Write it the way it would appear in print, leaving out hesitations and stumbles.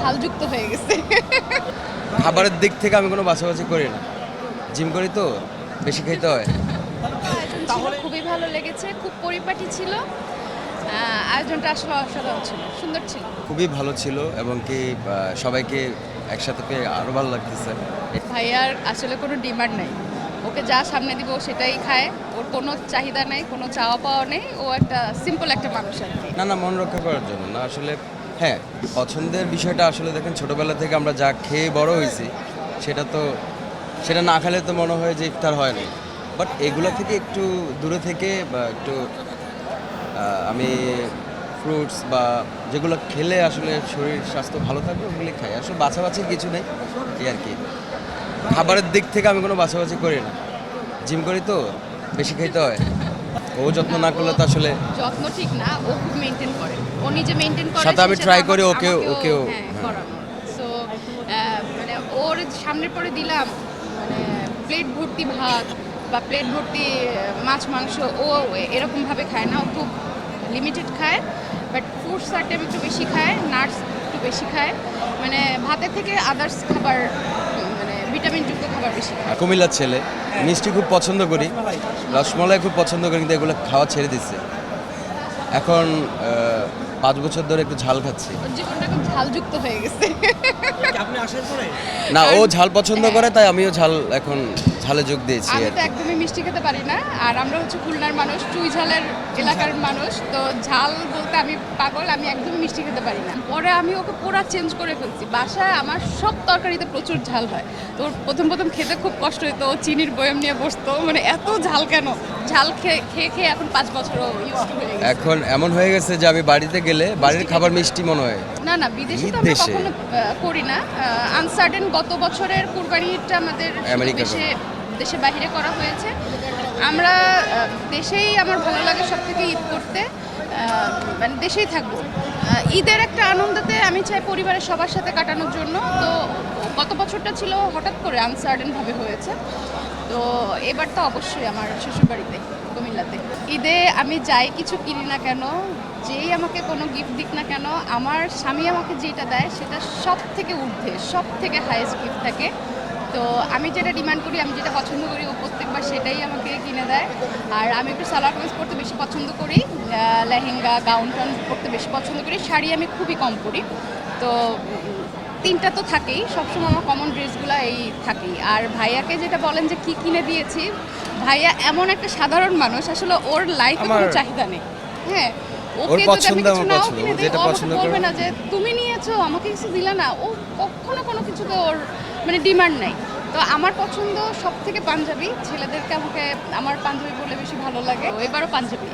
ঝালযুক্ত হয়ে গেছে। খাবারের দিক থেকে আমি কোনো বাছাবাছি করি না, জিম করি তো বেশি খেতে হয়। আয়োজন ছিল, খুবই ভালো লেগেছে, খুব পরিপাটি ছিল। আয়োজনটা আসলে অসাধারণ ছিল, সুন্দর ছিল। খুবই ভালো ছিল এবং কি সবাইকে একসাথে পেয়ে আরও ভালো লাগতেছে। ভাইয়ার আসলে কোনো ডিমান্ড নাই, ওকে যা সামনে দিব সেটাই খায়, ওর কোনো চাহিদা নেই, কোনো চাওয়া পাওয়া নেই, ও একটা সিম্পল একটা মানুষ আর কি। না মন রক্ষা করার জন্য না আসলে। হ্যাঁ, পছন্দের বিষয়টা আসলে দেখেন ছোটোবেলা থেকে আমরা যা খেয়ে বড় হয়েছি সেটা না খেলে তো মনে হয় যে ইফতার হয় না। বাট এগুলো থেকে একটু দূরে থেকে বা একটু আমি ফ্রুটস বা যেগুলো খেলে আসলে শরীর স্বাস্থ্য ভালো থাকবে ওগুলি খাই। আসলে বাছাবাছির কিছু নেই এই আর কি। খাবারের দিক থেকে আমি কোনো বাছাবাছি করি না, জিম করি তো বেশি খেতে হয়। ও যত্ন না করলে তো আসলে যত্ন ঠিক না, ও খুব মেনটেন করে, ও নিজে মেনটেন করে, সাথে আমি সেই try সাথে করি আমাকেও ওকেও করানো। সো মানে ওর সামনের পরে দিলাম মানে প্লেট ভর্তি ভাত বা প্লেট ভর্তি মাছ মাংস, ও এরকমভাবে খায় না, ও খুব লিমিটেড খায়। বাট ফ্রুটস আইটেম একটু বেশি খায়, নাটস একটু বেশি খায়, মানে ভাতের থেকে আদার্স খাবার মানে ভিটামিনযুক্ত খাবার বেশি খায়। কুমিল্লার ছেলে, মিষ্টি খুব পছন্দ করি, রসমলাই খুব পছন্দ করি, কিন্তু এগুলো খাওয়া ছেড়ে দিচ্ছে। এখন 5 বছর ধরে একটু ঝাল খাচ্ছি। ওর জীবনটা খুব ঝালযুক্ত হয়ে গেছে। আপনি আসার পরে না, ও ঝাল পছন্দ করে তাই আমিও এখন ঝালে যোগ দিয়েছি আমি আর তো কি। একদমই মিষ্টি খেতে পারি না, আর আমরা হচ্ছে খুলনার মানুষ, চুই ঝালের এলাকার মানুষ, তো ঝাল বলতে আমি পাগল, আমি একদমই মিষ্টি খেতে পারি না। পরে আমি ওকে পুরা চেঞ্জ করে ফেলছি, বাসায় আমার সব তরকারিতে প্রচুর ঝাল হয়, তো ওর প্রথম খেতে খুব কষ্ট হতো, ও চিনির বয়ম নিয়ে বসতো, মানে এত ঝাল কেন, ঝাল খেয়ে খেয়ে এখন 5 বছরও ইউজ টু হয়ে গেছে। এখন এমন হয়ে গেছে যে আমি বাড়িতে গেলে বাড়ির খাবার মিষ্টি মনে হয়। না বিদেশে তো আমরা বিদেশে? কখনো করি না। আনসার্টেন গত বছরের কুরবানিটা আমাদের শুধু আমেরিকাতে। দেশে বাইরে করা হয়েছে। আমরা দেশেই আমার ভালো লাগে সব থেকে ঈদ করতে, মানে দেশেই থাকবো। ঈদের একটা আনন্দতে আমি চাই পরিবারের সবার সাথে কাটানোর জন্য। তো গত বছরটা ছিল হঠাৎ করে আনসার্টেনভাবে হয়েছে, তো এবার তো অবশ্যই আমার শ্বশুরবাড়িতে কুমিল্লাতে ঈদে আমি যাই কিছু কিনি না কেন, যেই আমাকে কোনো গিফট দিক না কেন, আমার স্বামী আমাকে যেটা দেয় সেটা সব থেকে ঊর্ধ্বে, সব থেকে হাইয়েস্ট গিফট থাকে। তো আমি যেটা ডিমান্ড করি, আমি যেটা পছন্দ করি, ও প্রত্যেকবার সেটাই আমাকে কিনে দেয়। আর আমি একটু সালোয়ার কামিজ পরতে বেশি পছন্দ করি, লেহেঙ্গা গাউন টাউন পরতে বেশি পছন্দ করি, শাড়ি আমি খুবই কম পরি। তো 3টা তো থাকেই, সবসময় আমার কমন ড্রেসগুলো এই থাকেই। আর ভাইয়াকে যেটা বলেন যে কি কিনে দিয়েছি, ভাইয়া এমন একটা সাধারণ মানুষ, আসলে ওর লাইফে কোনো চাহিদা নেই। হ্যাঁ, ওকে যদি আমি কিছু নাও কিনে দিই, ও আমাকে বলবে না যে তুমি নিয়েছো আমাকে কিছু দিলা না, ও কখনো কোনো কিছুতে ওর মানে ডিমান্ড নাই। তো আমার পছন্দ সব থেকে পাঞ্জাবি, ছেলেদেরকে আমাকে আমার পাঞ্জাবি বলে বেশি ভালো লাগে, এবারও পাঞ্জাবি।